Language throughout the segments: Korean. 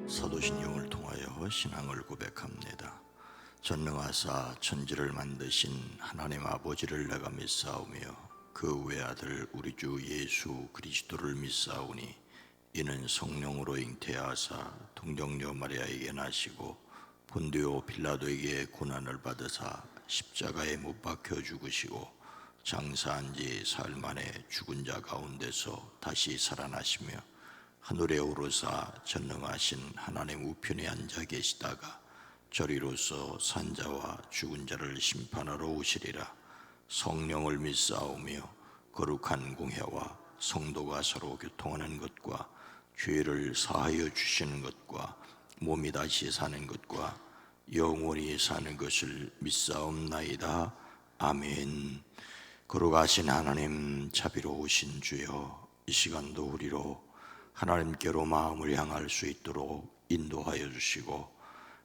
사도신경을 통하여 신앙을 고백합니다. 전능하사 천지를 만드신 하나님 아버지를 내가 믿사오며 그 외아들 우리 주 예수 그리스도를 믿사오니 이는 성령으로 잉태하사 동정녀 마리아에게 나시고 본디오 빌라도에게 고난을 받으사 십자가에 못 박혀 죽으시고 장사한 지 사흘 만에 죽은 자 가운데서 다시 살아나시며 하늘에 오르사 전능하신 하나님 우편에 앉아 계시다가 저리로서 산자와 죽은 자를 심판하러 오시리라. 성령을 믿사오며 거룩한 공회와 성도가 서로 교통하는 것과 죄를 사하여 주시는 것과 몸이 다시 사는 것과 영원히 사는 것을 믿사옵나이다. 아멘. 거룩하신 하나님, 자비로우신 주여, 이 시간도 우리로 하나님께로 마음을 향할 수 있도록 인도하여 주시고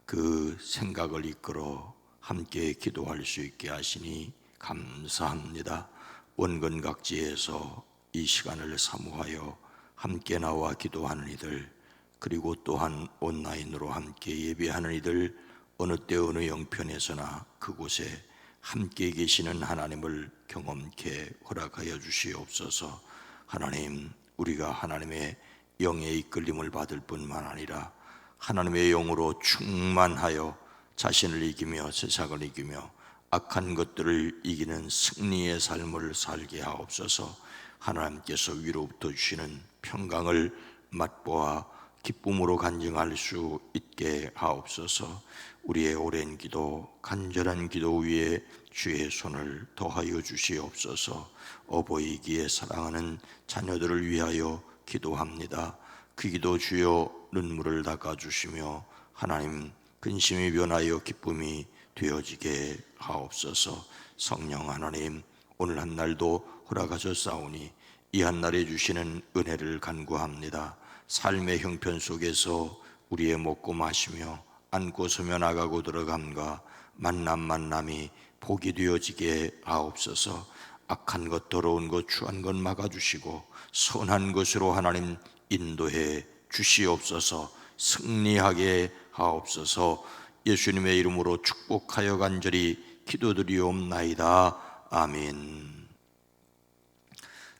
그 생각을 이끌어 함께 기도할 수 있게 하시니 감사합니다. 원근각지에서 이 시간을 사모하여 함께 나와 기도하는 이들, 그리고 또한 온라인으로 함께 예배하는 이들, 어느 때 어느 영편에서나 그곳에 함께 계시는 하나님을 경험케 허락하여 주시옵소서. 하나님, 우리가 하나님의 영의 이끌림을 받을 뿐만 아니라 하나님의 영으로 충만하여 자신을 이기며 세상을 이기며 악한 것들을 이기는 승리의 삶을 살게 하옵소서. 하나님께서 위로부터 주시는 평강을 맛보아 기쁨으로 간증할 수 있게 하옵소서. 우리의 오랜 기도, 간절한 기도 위에 주의 손을 더하여 주시옵소서. 어버이기에 사랑하는 자녀들을 위하여 기도합니다. 그 기도 주여 눈물을 닦아주시며 하나님 근심이 변하여 기쁨이 되어지게 하옵소서. 성령 하나님, 오늘 한 날도 허락하셨사오니 이 한 날에 주시는 은혜를 간구합니다. 삶의 형편 속에서 우리의 먹고 마시며 앉고 서며 나가고 들어감과 만남이 복이 되어지게 하옵소서. 악한 것, 더러운 것, 추한 것 막아주시고 선한 것으로 하나님 인도해 주시옵소서. 승리하게 하옵소서. 예수님의 이름으로 축복하여 간절히 기도드리옵나이다. 아멘.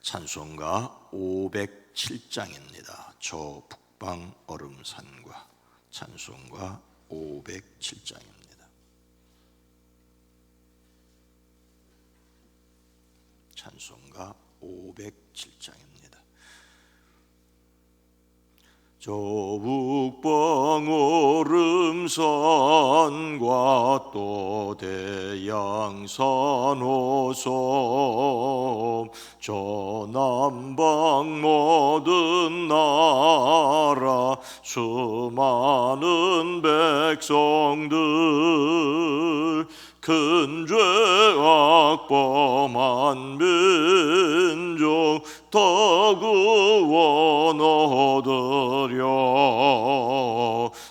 찬송가 507장입니다. 저 북방 얼음산과. 찬송가 507장입니다. 찬송가 507장입니다. 저 북방 얼음산과 또 대양산 호섬, 저 남방 모든 나라 수많은 백성들, 큰 죄 악범한 민족 다 구원 얻으려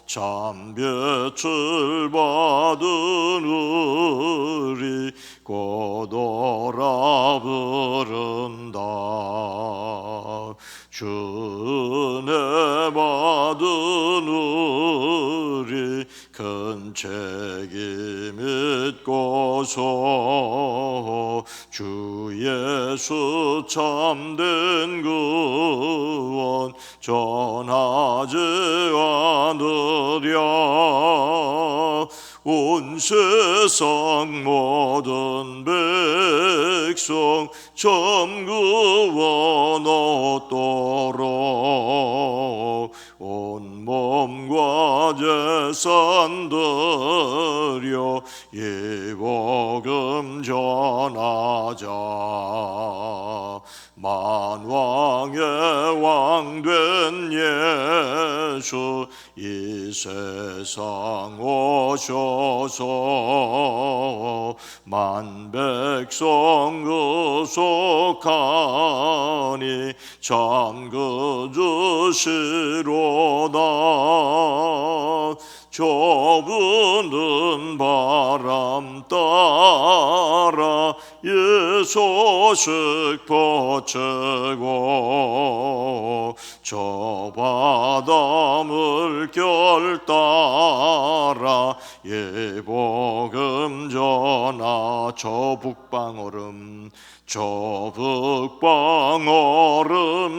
참배출 받은 우리 고도라 부른다. 주 은혜 받은 우리 큰 책임 믿고서 주 예수 참된 구원 전하지 않으랴. 온 세상 모든 백성 참 구원 얻도록 온 몸과 재산 드려 이 복음 전하자. 만왕의 왕된 예수 이 세상 오셔서 만 백성 구속하니 참 그주시로다. 좁은 바람 따라 예 소식 퍼치고 저 바다 물결 따라 예복음 전하 저 북방얼음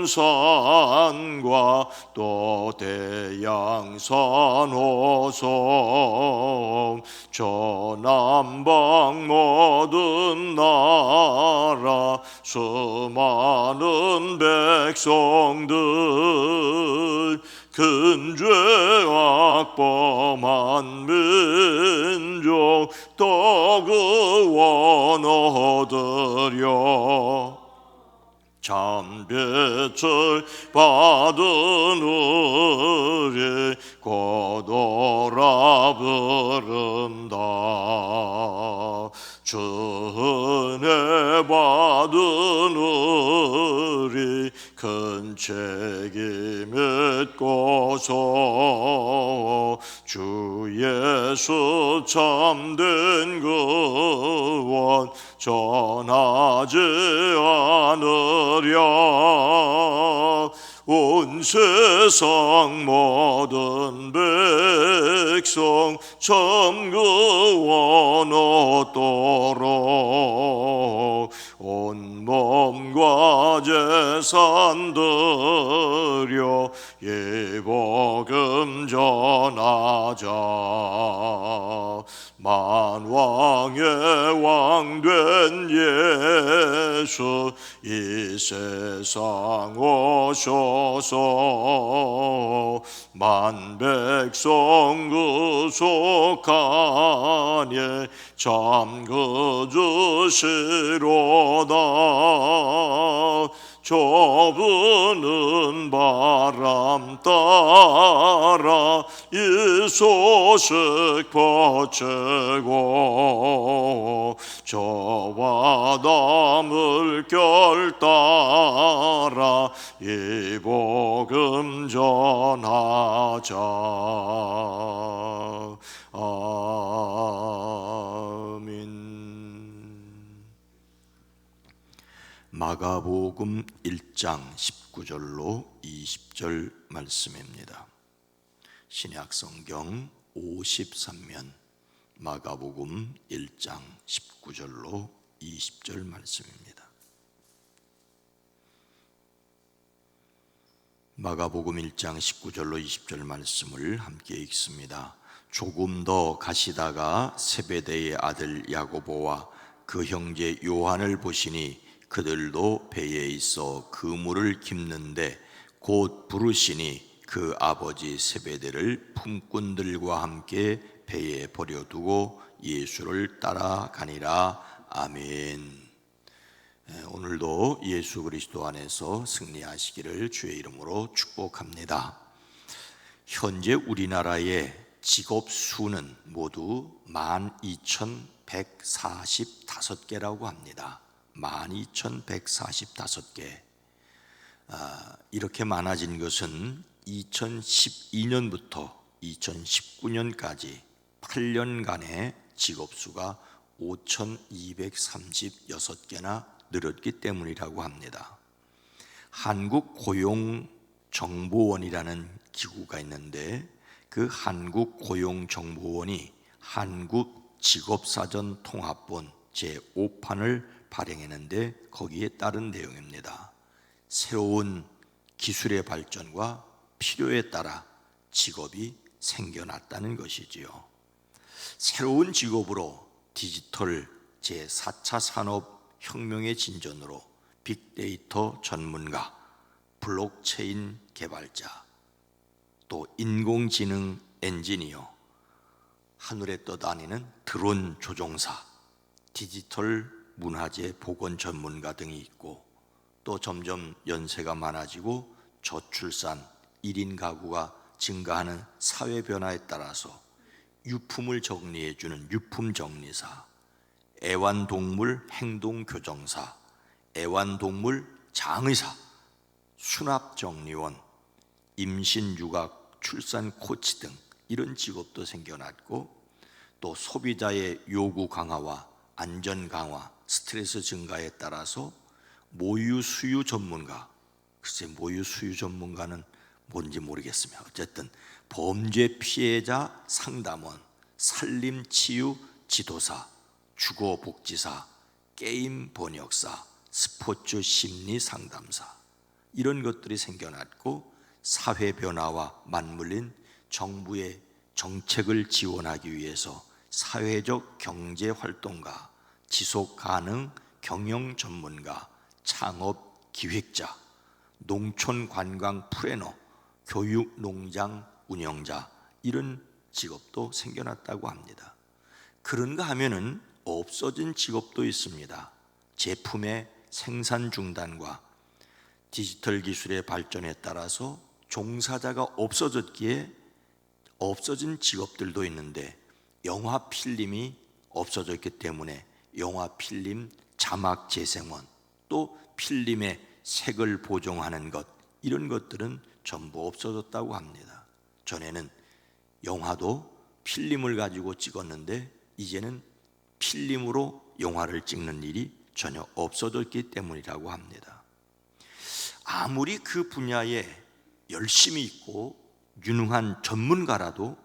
산과 또 대양산 호성 저 남방 모든 나라 수많은 백성들 근죄 악범한 민족 덕의원 얻으려 참배철 받은 우리 고도라 부른다. 주 은혜 받은 우리 큰 책임 믿고서 주 예수 참된 구원 전하지 않으랴. 온 세상 모든 백성 참 구원 얻도록 온 몸과 재산 드려 예복음 전하자. 만왕의 왕 된 예수 이 세상 오셔서 만백성 구속하니 참 그주시로다. 저분은 바람 따라 이 소식 퍼지고 저 바다 물결 따라 이 복음 전하자. 아멘. 마가복음 1장 19절로 20절 말씀입니다. 신약성경 53면 마가복음 1장 19절로 20절 말씀입니다. 마가복음 1장 19절로 20절 말씀을 함께 읽습니다. 조금 더 가시다가 세베대의 아들 야고보와 그 형제 요한을 보시니 그들도 배에 있어 그물을 깁는데 곧 부르시니 그 아버지 세베대를 품꾼들과 함께 배에 버려두고 예수를 따라가니라. 아멘. 오늘도 예수 그리스도 안에서 승리하시기를 주의 이름으로 축복합니다. 현재 우리나라의 직업 수는 모두 12,145개라고 합니다. 12,145개. 이렇게 많아진 것은 2012년부터 2019년까지 8년간의 직업수가 5,236개나 늘었기 때문이라고 합니다. 한국고용정보원이라는 기구가 있는데 그 한국고용정보원이 한국직업사전통합본 제5판을 발행했는데 거기에 따른 내용입니다. 새로운 기술의 발전과 필요에 따라 직업이 생겨났다는 것이지요. 새로운 직업으로 디지털 제4차 산업혁명의 진전으로 빅데이터 전문가, 블록체인 개발자, 또 인공지능 엔지니어, 하늘에 떠다니는 드론 조종사, 디지털 문화재 복원 전문가 등이 있고, 또 점점 연세가 많아지고 저출산, 1인 가구가 증가하는 사회 변화에 따라서 유품을 정리해주는 유품정리사, 애완동물 행동교정사, 애완동물 장의사, 수납정리원, 임신, 육아, 출산 코치 등 이런 직업도 생겨났고, 또 소비자의 요구 강화와 안전 강화, 스트레스 증가에 따라서 모유 수유 전문가, 글쎄 모유 수유 전문가는 뭔지 모르겠으며 어쨌든 범죄 피해자 상담원, 살림 치유 지도사, 주거 복지사, 게임 번역사, 스포츠 심리 상담사, 이런 것들이 생겨났고 사회 변화와 맞물린 정부의 정책을 지원하기 위해서 사회적 경제 활동가, 지속 가능 경영 전문가, 창업 기획자, 농촌 관광 플래너, 교육 농장 운영자, 이런 직업도 생겨났다고 합니다. 그런가 하면은 없어진 직업도 있습니다. 제품의 생산 중단과 디지털 기술의 발전에 따라서 종사자가 없어졌기에 없어진 직업들도 있는데, 영화 필름이 없어졌기 때문에 영화 필름 자막 재생원, 또 필름의 색을 보정하는 것, 이런 것들은 전부 없어졌다고 합니다. 전에는 영화도 필름을 가지고 찍었는데 이제는 필름으로 영화를 찍는 일이 전혀 없어졌기 때문이라고 합니다. 아무리 그 분야에 열심히 있고 유능한 전문가라도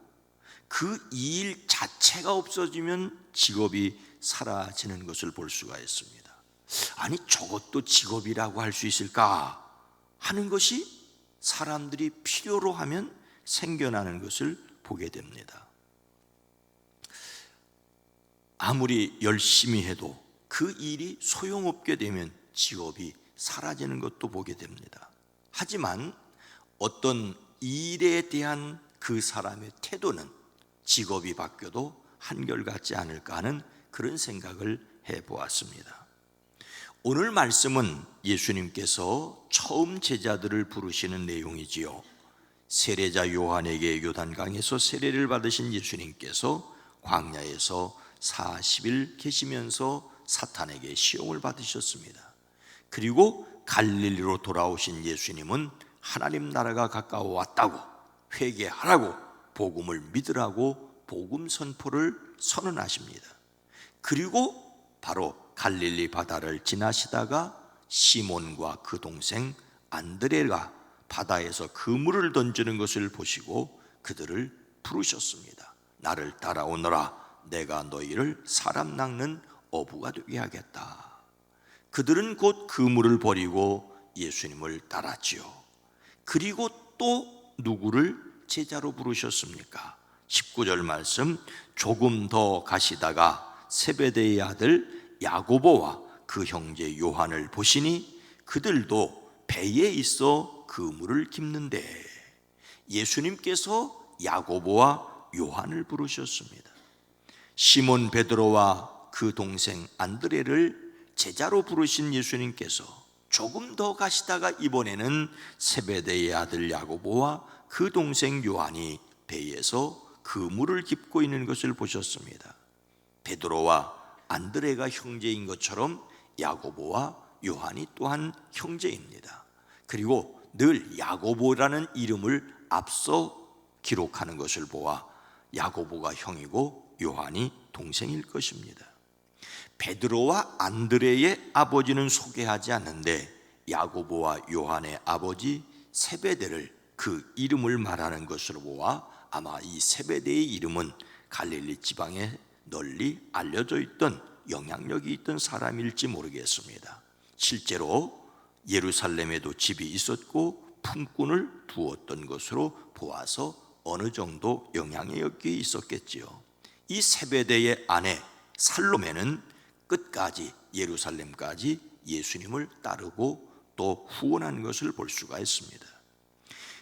그 일 자체가 없어지면 직업이 사라지는 것을 볼 수가 있습니다. 아니, 저것도 직업이라고 할 수 있을까 하는 것이 사람들이 필요로 하면 생겨나는 것을 보게 됩니다. 아무리 열심히 해도 그 일이 소용없게 되면 직업이 사라지는 것도 보게 됩니다. 하지만 어떤 일에 대한 그 사람의 태도는 직업이 바뀌어도 한결같지 않을까 하는 그런 생각을 해보았습니다. 오늘 말씀은 예수님께서 처음 제자들을 부르시는 내용이지요. 세례자 요한에게 요단강에서 세례를 받으신 예수님께서 광야에서 40일 계시면서 사탄에게 시험을 받으셨습니다. 그리고 갈릴리로 돌아오신 예수님은 하나님 나라가 가까워 왔다고, 회개하라고, 복음을 믿으라고 복음 선포를 선언하십니다. 그리고 바로 갈릴리 바다를 지나시다가 시몬과 그 동생 안드레가 바다에서 그물을 던지는 것을 보시고 그들을 부르셨습니다. 나를 따라오너라, 내가 너희를 사람 낚는 어부가 되게 하겠다. 그들은 곧 그물을 버리고 예수님을 따랐지요. 그리고 또 누구를 제자로 부르셨습니까? 19절 말씀, 조금 더 가시다가 세베대의 아들 야고보와 그 형제 요한을 보시니 그들도 배에 있어 그물을 깁는데, 예수님께서 야고보와 요한을 부르셨습니다. 시몬 베드로와 그 동생 안드레를 제자로 부르신 예수님께서 조금 더 가시다가 이번에는 세베대의 아들 야고보와 그 동생 요한이 배에서 그물을 깁고 있는 것을 보셨습니다. 베드로와 안드레가 형제인 것처럼 야고보와 요한이 또한 형제입니다. 그리고 늘 야고보라는 이름을 앞서 기록하는 것을 보아 야고보가 형이고 요한이 동생일 것입니다. 베드로와 안드레의 아버지는 소개하지 않는데 야고보와 요한의 아버지 세베대를, 그 이름을 말하는 것으로 보아 아마 이 세베대의 이름은 갈릴리 지방에 널리 알려져 있던, 영향력이 있던 사람일지 모르겠습니다. 실제로 예루살렘에도 집이 있었고 품꾼을 두었던 것으로 보아서 어느 정도 영향력이 있었겠지요. 이 세베대의 아내 살로메는 끝까지 예루살렘까지 예수님을 따르고 또 후원한 것을 볼 수가 있습니다.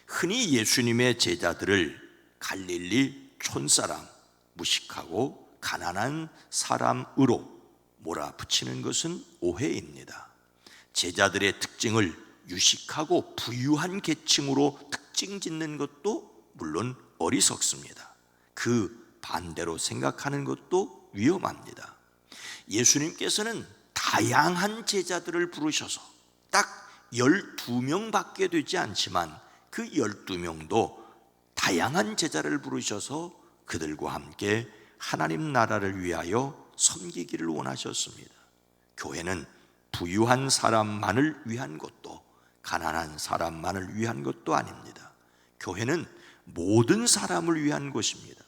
흔히 예수님의 제자들을 갈릴리 촌사람, 무식하고 가난한 사람으로 몰아붙이는 것은 오해입니다. 제자들의 특징을 유식하고 부유한 계층으로 특징 짓는 것도 물론 어리석습니다. 그 반대로 생각하는 것도 위험합니다. 예수님께서는 다양한 제자들을 부르셔서 딱 12명밖에 되지 않지만 그 12명도 다양한 제자를 부르셔서 그들과 함께 하나님 나라를 위하여 섬기기를 원하셨습니다. 교회는 부유한 사람만을 위한 것도, 가난한 사람만을 위한 것도 아닙니다. 교회는 모든 사람을 위한 곳입니다.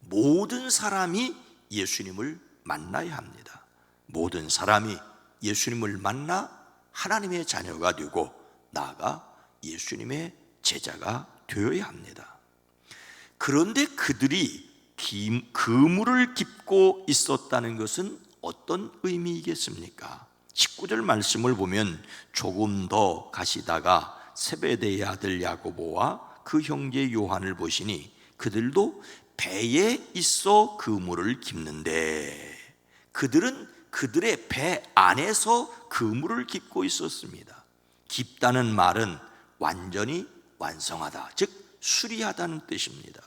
모든 사람이 예수님을 만나야 합니다. 모든 사람이 예수님을 만나 하나님의 자녀가 되고 나아가 예수님의 제자가 되어야 합니다. 그런데 그들이 그물을 깁고 있었다는 것은 어떤 의미이겠습니까? 19절 말씀을 보면 조금 더 가시다가 세베대의 아들 야고보와 그 형제 요한을 보시니 그들도 배에 있어 그물을 깁는데, 그들은 그들의 배 안에서 그물을 깁고 있었습니다. 깁다는 말은 완전히 완성하다, 즉 수리하다는 뜻입니다.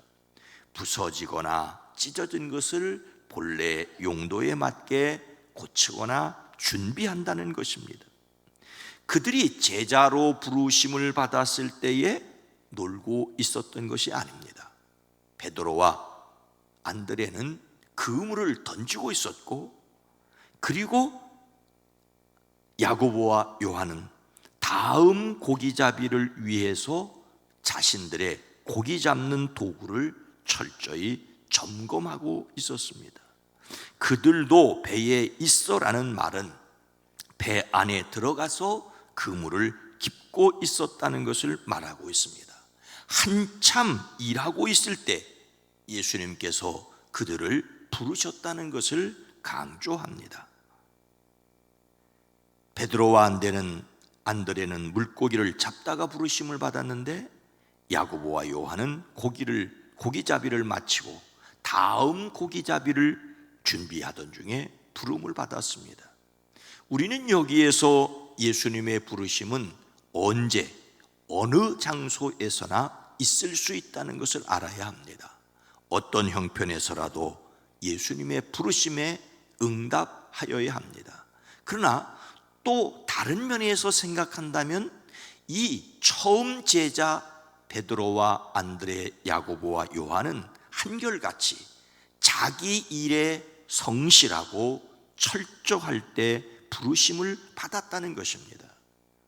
부서지거나 찢어진 것을 본래 용도에 맞게 고치거나 준비한다는 것입니다. 그들이 제자로 부르심을 받았을 때에 놀고 있었던 것이 아닙니다. 베드로와 안드레는 그물을 던지고 있었고, 그리고 야고보와 요한은 다음 고기잡이를 위해서 자신들의 고기 잡는 도구를 철저히 점검하고 있었습니다. 그들도 배에 있어라는 말은 배 안에 들어가서 그물을 깁고 있었다는 것을 말하고 있습니다. 한참 일하고 있을 때 예수님께서 그들을 부르셨다는 것을 강조합니다. 베드로와 안드레는 물고기를 잡다가 부르심을 받았는데, 야고보와 요한은 고기잡이를 마치고 다음 고기잡이를 준비하던 중에 부름을 받았습니다. 우리는 여기에서 예수님의 부르심은 언제 어느 장소에서나 있을 수 있다는 것을 알아야 합니다. 어떤 형편에서라도 예수님의 부르심에 응답하여야 합니다. 그러나 또 다른 면에서 생각한다면 이 처음 제자 베드로와 안드레, 야고보와 요한은 한결같이 자기 일에 성실하고 철저할 때 부르심을 받았다는 것입니다.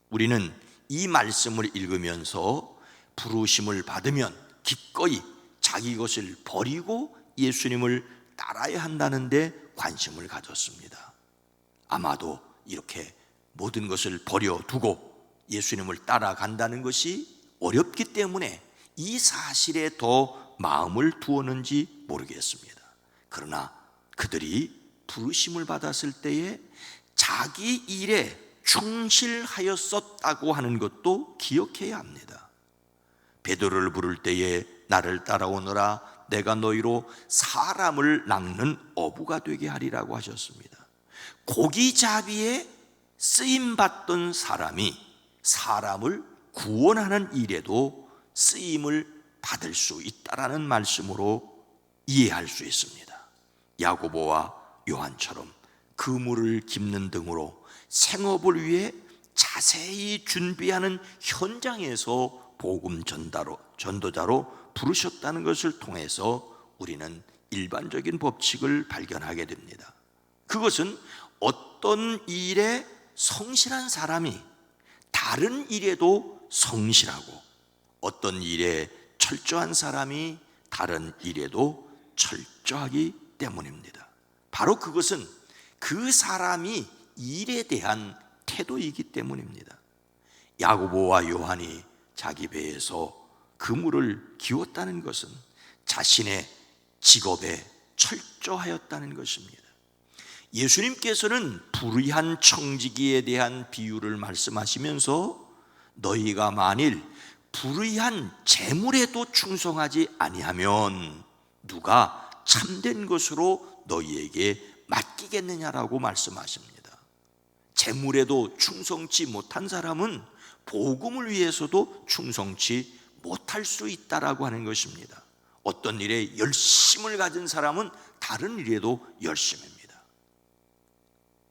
우리는 이 말씀을 읽으면서 부르심을 받으면 기꺼이 자기 것을 버리고 예수님을 따라야 한다는 데 관심을 가졌습니다. 아마도 이렇게 모든 것을 버려두고 예수님을 따라간다는 것이 어렵기 때문에 이 사실에 더 마음을 두었는지 모르겠습니다. 그러나 그들이 부르심을 받았을 때에 자기 일에 충실하였었다고 하는 것도 기억해야 합니다. 베드로를 부를 때에 나를 따라오너라, 내가 너희로 사람을 낚는 어부가 되게 하리라고 하셨습니다. 고기잡이에 쓰임받던 사람이 사람을 구원하는 일에도 쓰임을 받을 수 있다라는 말씀으로 이해할 수 있습니다. 야고보와 요한처럼 그물을 깁는 등으로 생업을 위해 자세히 준비하는 현장에서 복음 전도자로 부르셨다는 것을 통해서 우리는 일반적인 법칙을 발견하게 됩니다. 그것은 어떤 일에 성실한 사람이 다른 일에도 성실하고, 어떤 일에 철저한 사람이 다른 일에도 철저하기 때문입니다. 바로 그것은 그 사람이 일에 대한 태도이기 때문입니다. 야고보와 요한이 자기 배에서 그물을 기웠다는 것은 자신의 직업에 철저하였다는 것입니다. 예수님께서는 불의한 청지기에 대한 비유를 말씀하시면서 너희가 만일 불의한 재물에도 충성하지 아니하면 누가 참된 것으로 너희에게 맡기겠느냐라고 말씀하십니다. 재물에도 충성치 못한 사람은 복음을 위해서도 충성치 못할 수 있다라고 하는 것입니다. 어떤 일에 열심을 가진 사람은 다른 일에도 열심입니다.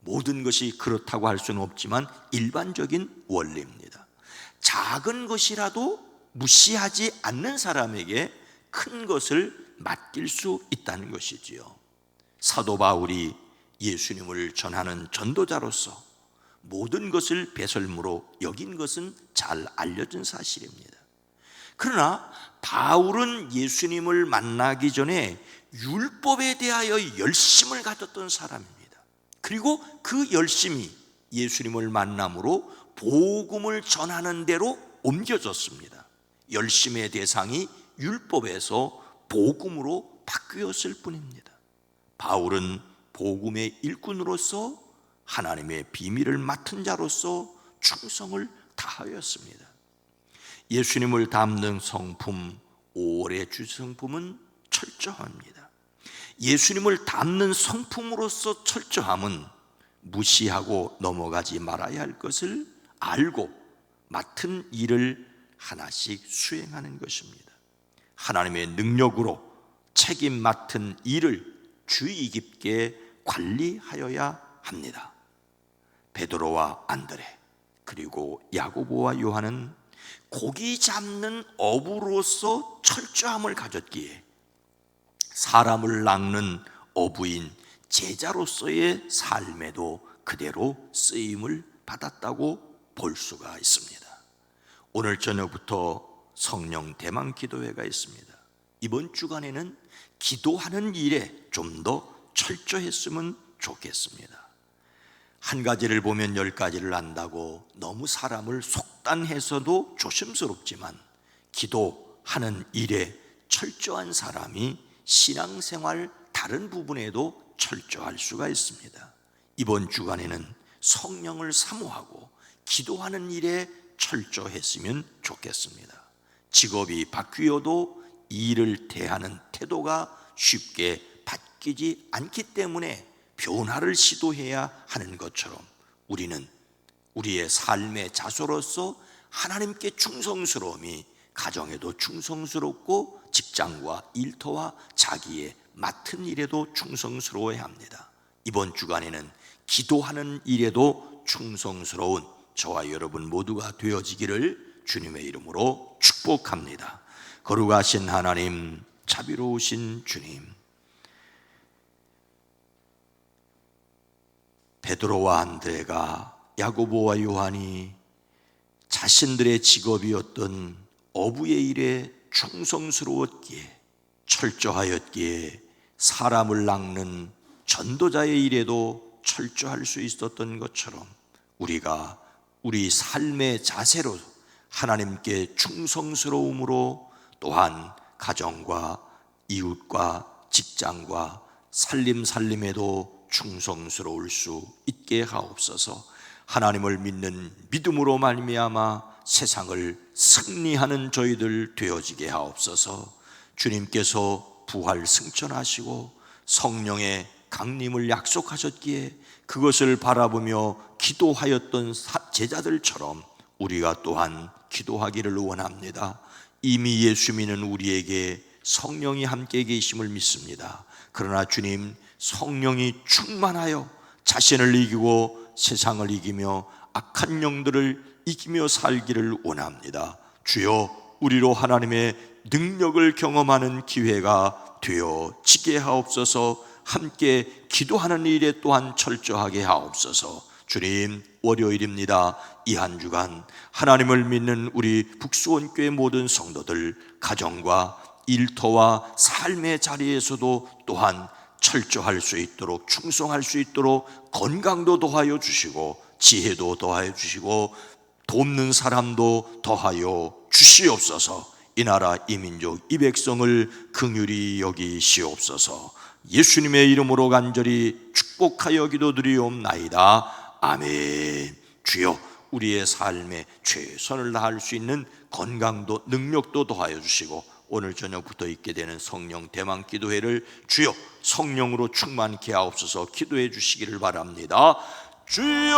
모든 것이 그렇다고 할 수는 없지만 일반적인 원리입니다. 작은 것이라도 무시하지 않는 사람에게 큰 것을 맡길 수 있다는 것이지요. 사도 바울이 예수님을 전하는 전도자로서 모든 것을 배설물로 여긴 것은 잘 알려진 사실입니다. 그러나 바울은 예수님을 만나기 전에 율법에 대하여 열심을 가졌던 사람입니다. 그리고 그 열심이 예수님을 만남으로 복음을 전하는 데로 옮겨졌습니다. 열심의 대상이 율법에서 복음으로 바뀌었을 뿐입니다. 바울은 복음의 일꾼으로서 하나님의 비밀을 맡은 자로서 충성을 다하였습니다. 예수님을 담는 성품, 5월의 주성품은 철저합니다. 예수님을 담는 성품으로서 철저함은 무시하고 넘어가지 말아야 할 것을 알고 맡은 일을 하나씩 수행하는 것입니다. 하나님의 능력으로 책임 맡은 일을 주의 깊게 관리하여야 합니다. 베드로와 안드레 그리고 야고보와 요한은 고기 잡는 어부로서 철저함을 가졌기에 사람을 낚는 어부인 제자로서의 삶에도 그대로 쓰임을 받았다고 볼 수가 있습니다. 오늘 저녁부터 성령 대망 기도회가 있습니다. 이번 주간에는 기도하는 일에 좀 더 철저했으면 좋겠습니다. 한 가지를 보면 10가지를 안다고 너무 사람을 속단해서도 조심스럽지만 기도하는 일에 철저한 사람이 신앙생활 다른 부분에도 철저할 수가 있습니다. 이번 주간에는 성령을 사모하고 기도하는 일에 철저했으면 좋겠습니다. 직업이 바뀌어도 이 일을 대하는 태도가 쉽게 바뀌지 않기 때문에 변화를 시도해야 하는 것처럼 우리는 우리의 삶의 자소로서 하나님께 충성스러움이 가정에도 충성스럽고 직장과 일터와 자기의 맡은 일에도 충성스러워야 합니다. 이번 주간에는 기도하는 일에도 충성스러운 저와 여러분 모두가 되어지기를 주님의 이름으로 축복합니다. 거룩하신 하나님, 자비로우신 주님, 베드로와 안드레가 야고보와 요한이 자신들의 직업이었던 어부의 일에 충성스러웠기에 철저하였기에 사람을 낚는 전도자의 일에도 철저할 수 있었던 것처럼 우리가 우리 삶의 자세로 하나님께 충성스러움으로 또한 가정과 이웃과 직장과 살림에도 충성스러울 수 있게 하옵소서. 하나님을 믿는 믿음으로 말미암아 세상을 승리하는 저희들 되어지게 하옵소서. 주님께서 부활 승천하시고 성령의 강림을 약속하셨기에 그것을 바라보며 기도하였던 제자들처럼 우리가 또한 기도하기를 원합니다. 이미 예수 믿는 우리에게 성령이 함께 계심을 믿습니다. 그러나 주님, 성령이 충만하여 자신을 이기고 세상을 이기며 악한 영들을 이기며 살기를 원합니다. 주여, 우리로 하나님의 능력을 경험하는 기회가 되어지게 하옵소서. 함께 기도하는 일에 또한 철저하게 하옵소서. 주님, 월요일입니다. 이 한 주간 하나님을 믿는 우리 북수원교회 모든 성도들 가정과 일터와 삶의 자리에서도 또한 철저할 수 있도록 충성할 수 있도록 건강도 더하여 주시고 지혜도 더하여 주시고 돕는 사람도 더하여 주시옵소서. 이 나라 이 민족 이 백성을 긍휼히 여기시옵소서. 예수님의 이름으로 간절히 축복하여 기도드리옵나이다. 아멘. 주여, 우리의 삶에 최선을 다할 수 있는 건강도 능력도 더하여 주시고 오늘 저녁부터 있게 되는 성령 대망 기도회를 주여 성령으로 충만케 하옵소서. 기도해 주시기를 바랍니다. 주여